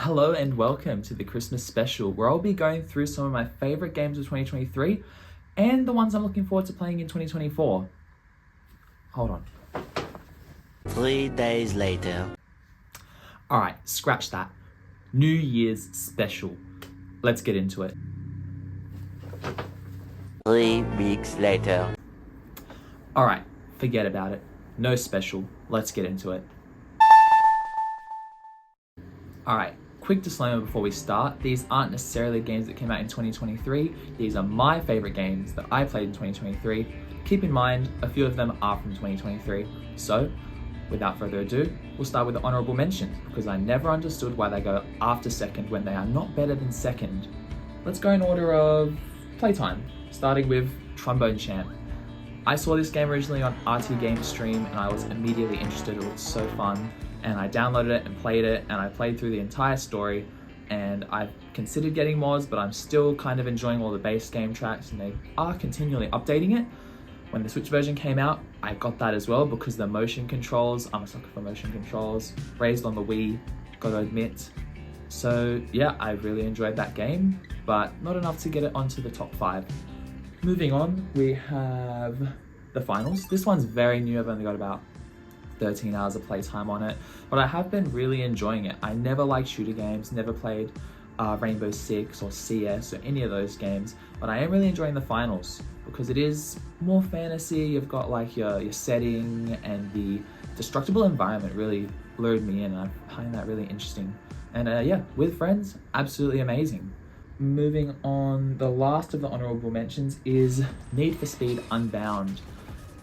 Hello and welcome to the Christmas special, where I'll be going through some of my favorite games of 2023 and the ones I'm looking forward to playing in 2024. Hold on. 3 days later. Alright, scratch that. New Year's special. Let's get into it. 3 weeks later. Alright, forget about it. No special. Let's get into it. Alright, quick disclaimer before we start. These aren't necessarily games that came out in 2023. These are my favorite games that I played in 2023. Keep in mind, a few of them are from 2023. So, without further ado, we'll start with the Honourable Mentions, because I never understood why they go after second when they are not better than second. Let's go in order of playtime, starting with Trombone Champ. I saw this game originally on RT Game Stream and I was immediately interested. It looked so fun, and I downloaded it and played it, and I played through the entire story, and I've considered getting mods, but I'm still kind of enjoying all the base game tracks, and they are continually updating it. When the Switch version came out, I got that as well because the motion controls, I'm a sucker for motion controls, raised on the Wii, gotta admit. So yeah, I really enjoyed that game, but not enough to get it onto the top 5. Moving on, we have the finals. This one's very new. I've only got about 13 hours of playtime on it, but I have been really enjoying it. I never liked shooter games, never played Rainbow Six or CS or any of those games, but I am really enjoying the finals because it is more fantasy. You've got like your setting, and the destructible environment really lured me in, and I find that really interesting. And yeah, with friends, absolutely amazing. Moving on, the last of the honourable mentions is Need for Speed Unbound.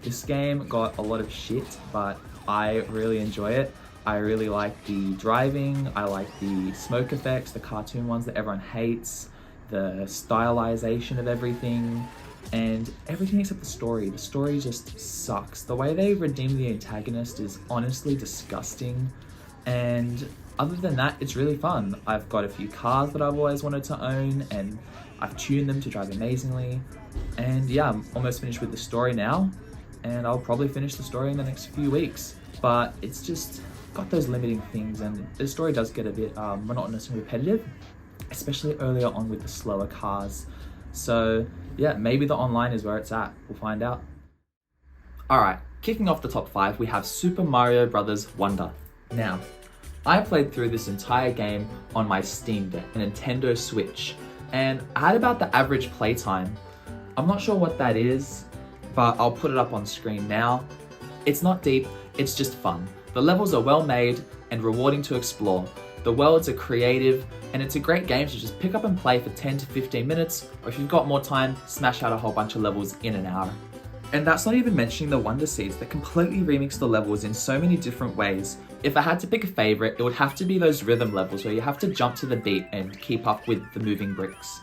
This game got a lot of shit, but I really enjoy it. I really like the driving, I like the smoke effects, the cartoon ones that everyone hates, the stylization of everything, and everything except the story. The story just sucks. The way they redeem the antagonist is honestly disgusting, and other than that, it's really fun. I've got a few cars that I've always wanted to own, and I've tuned them to drive amazingly. And yeah, I'm almost finished with the story now, and I'll probably finish the story in the next few weeks. But it's just got those limiting things, and the story does get a bit monotonous and repetitive, especially earlier on with the slower cars. So yeah, maybe the online is where it's at. We'll find out. Alright, kicking off the top 5, we have Super Mario Bros. Wonder. Now, I played through this entire game on my Steam Deck, a Nintendo Switch, and I had about the average playtime. I'm not sure what that is, but I'll put it up on screen now. It's not deep, it's just fun. The levels are well made and rewarding to explore. The worlds are creative, and it's a great game to just pick up and play for 10 to 15 minutes, or if you've got more time, smash out a whole bunch of levels in an hour. And that's not even mentioning the Wonder Seeds that completely remix the levels in so many different ways. If I had to pick a favourite, it would have to be those rhythm levels where you have to jump to the beat and keep up with the moving bricks.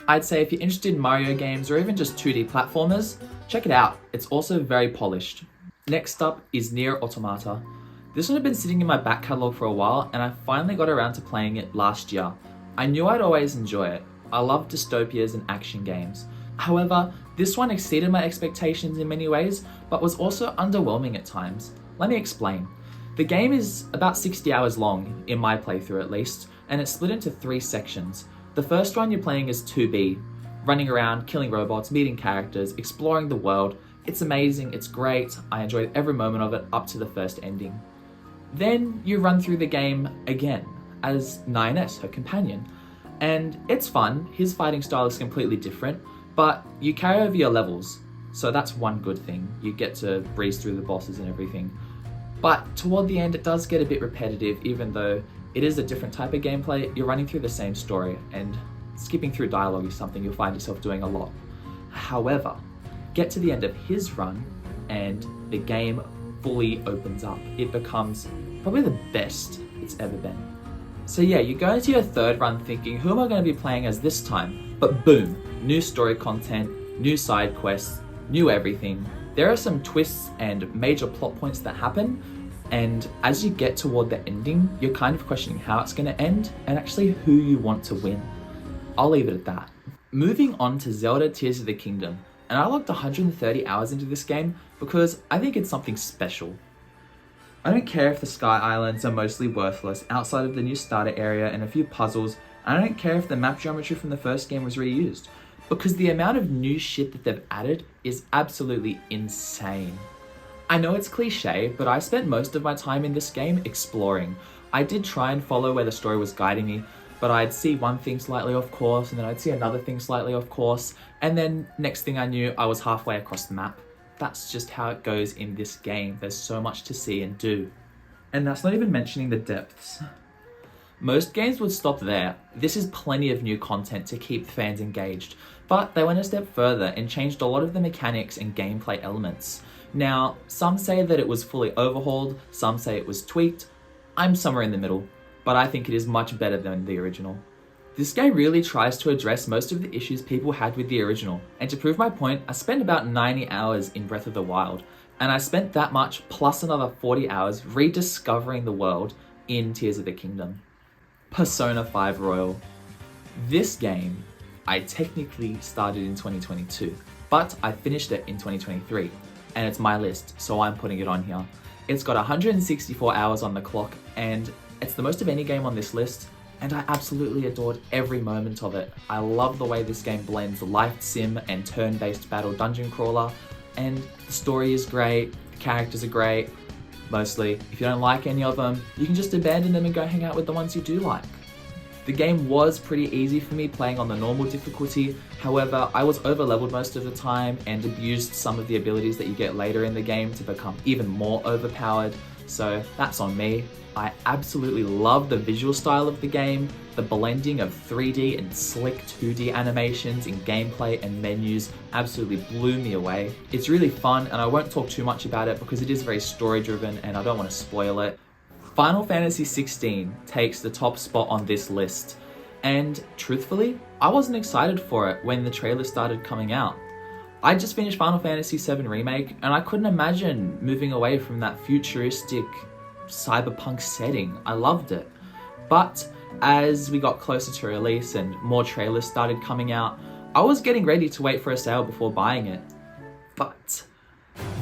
I'd say if you're interested in Mario games or even just 2D platformers, check it out. It's also very polished. Next up is Nier Automata. This one had been sitting in my back catalogue for a while, and I finally got around to playing it last year. I knew I'd always enjoy it. I love dystopias and action games. However, this one exceeded my expectations in many ways, but was also underwhelming at times. Let me explain. The game is about 60 hours long, in my playthrough at least, and it's split into 3 sections. The first one you're playing is 2B, running around, killing robots, meeting characters, exploring the world. It's amazing, it's great, I enjoyed every moment of it up to the first ending. Then you run through the game again, as 9S, her companion. And it's fun, his fighting style is completely different, but you carry over your levels, so that's one good thing. You get to breeze through the bosses and everything. But toward the end it does get a bit repetitive, even though it is a different type of gameplay. You're running through the same story, and skipping through dialogue is something you'll find yourself doing a lot. However, get to the end of his run and the game fully opens up. It becomes probably the best it's ever been. So yeah, you go into your third run thinking, who am I going to be playing as this time? But boom, new story content, new side quests, new everything. There are some twists and major plot points that happen, and as you get toward the ending, you're kind of questioning how it's going to end and actually who you want to win. I'll leave it at that. Moving on to Zelda Tears of the Kingdom, and I logged 130 hours into this game because I think it's something special. I don't care if the Sky Islands are mostly worthless outside of the new starter area and a few puzzles, and I don't care if the map geometry from the first game was reused, because the amount of new shit that they've added is absolutely insane. I know it's cliche, but I spent most of my time in this game exploring. I did try and follow where the story was guiding me, but I'd see one thing slightly off course, and then I'd see another thing slightly off course, and then next thing I knew, I was halfway across the map. That's just how it goes in this game. There's so much to see and do. And that's not even mentioning the depths. Most games would stop there. This is plenty of new content to keep fans engaged, but they went a step further and changed a lot of the mechanics and gameplay elements. Now, some say that it was fully overhauled, some say it was tweaked. I'm somewhere in the middle, but I think it is much better than the original. This game really tries to address most of the issues people had with the original, and to prove my point, I spent about 90 hours in Breath of the Wild, and I spent that much plus another 40 hours rediscovering the world in Tears of the Kingdom. Persona 5 Royal. This game, I technically started in 2022, but I finished it in 2023, and it's my list, so I'm putting it on here. It's got 164 hours on the clock, and it's the most of any game on this list, and I absolutely adored every moment of it. I love the way this game blends life sim and turn-based battle dungeon crawler, and the story is great, the characters are great. Mostly, if you don't like any of them, you can just abandon them and go hang out with the ones you do like. The game was pretty easy for me playing on the normal difficulty, however, I was over-leveled most of the time and abused some of the abilities that you get later in the game to become even more overpowered, so that's on me. I absolutely love the visual style of the game. The blending of 3D and slick 2D animations in gameplay and menus absolutely blew me away. It's really fun, and I won't talk too much about it because it is very story driven and I don't want to spoil it. Final Fantasy XVI takes the top spot on this list, and truthfully, I wasn't excited for it when the trailer started coming out. I just finished Final Fantasy VII Remake, and I couldn't imagine moving away from that futuristic cyberpunk setting. I loved it. But as we got closer to release and more trailers started coming out, I was getting ready to wait for a sale before buying it. But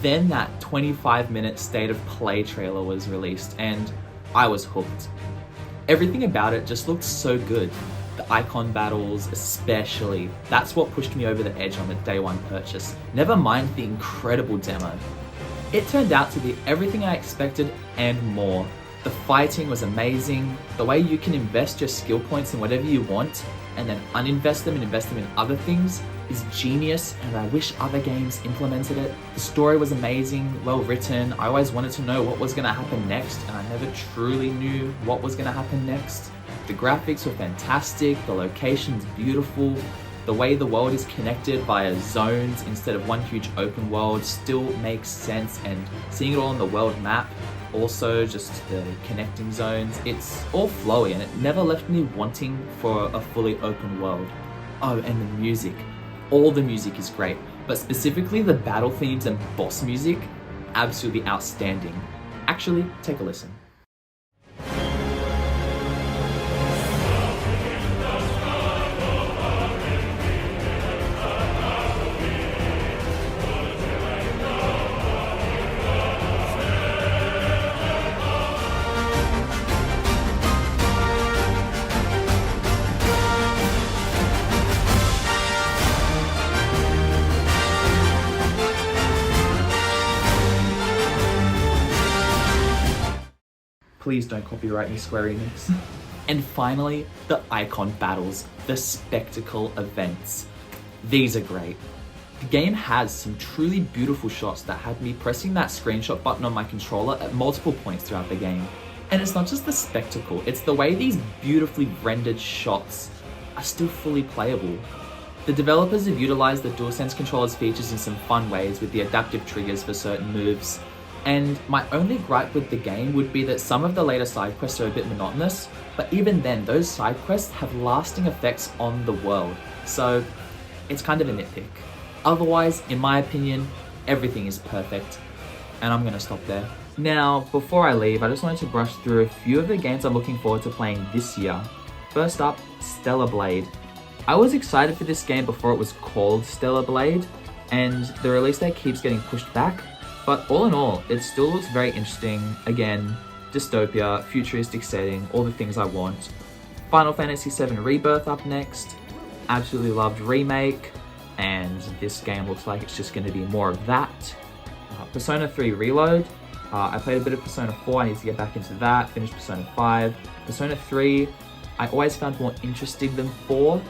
then that 25-minute state of play trailer was released and I was hooked. Everything about it just looked so good. The icon battles especially. That's what pushed me over the edge on the day one purchase. Never mind the incredible demo. It turned out to be everything I expected and more. The fighting was amazing. The way you can invest your skill points in whatever you want and then uninvest them and invest them in other things is genius, and I wish other games implemented it. The story was amazing, well written. I always wanted to know what was going to happen next, and I never truly knew what was going to happen next. The graphics were fantastic, the location's beautiful, the way the world is connected via zones instead of one huge open world still makes sense, and seeing it all on the world map, also just the connecting zones, it's all flowy and it never left me wanting for a fully open world. Oh, and the music. All the music is great, but specifically the battle themes and boss music, absolutely outstanding. Actually, take a listen. Please don't copyright me, Square Enix. And finally, the icon battles, the spectacle events. These are great. The game has some truly beautiful shots that had me pressing that screenshot button on my controller at multiple points throughout the game. And it's not just the spectacle, it's the way these beautifully rendered shots are still fully playable. The developers have utilized the DualSense controller's features in some fun ways with the adaptive triggers for certain moves. And my only gripe with the game would be that some of the later side quests are a bit monotonous, but even then, those side quests have lasting effects on the world, so it's kind of a nitpick. Otherwise, in my opinion, everything is perfect, and I'm gonna stop there. Now, before I leave, I just wanted to brush through a few of the games I'm looking forward to playing this year. First up, Stellar Blade. I was excited for this game before it was called Stellar Blade, and the release date keeps getting pushed back, But all in all, it still looks very interesting. Again, dystopia, futuristic setting, all the things I want. Final Fantasy VII Rebirth up next. Absolutely loved Remake, and this game looks like it's just going to be more of that. Persona 3 Reload. I played a bit of Persona 4, I need to get back into that. Finished Persona 5. Persona 3, I always found more interesting than 4.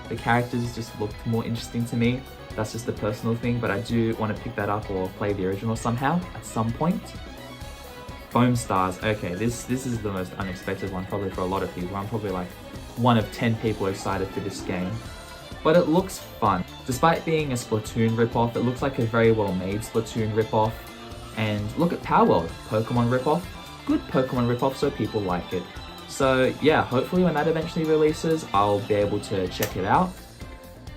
The characters just looked more interesting to me. That's just a personal thing, but I do want to pick that up or play the original somehow at some point. Foam Stars. Okay, this is the most unexpected one probably for a lot of people. I'm probably like one of 10 people excited for this game. But it looks fun. Despite being a Splatoon ripoff, it looks like a very well made Splatoon ripoff. And look at Power World, Pokemon ripoff. Good Pokemon ripoff, so people like it. So yeah, hopefully when that eventually releases, I'll be able to check it out.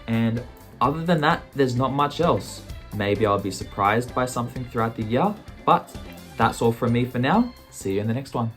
And other than that, there's not much else. Maybe I'll be surprised by something throughout the year, but that's all from me for now. See you in the next one.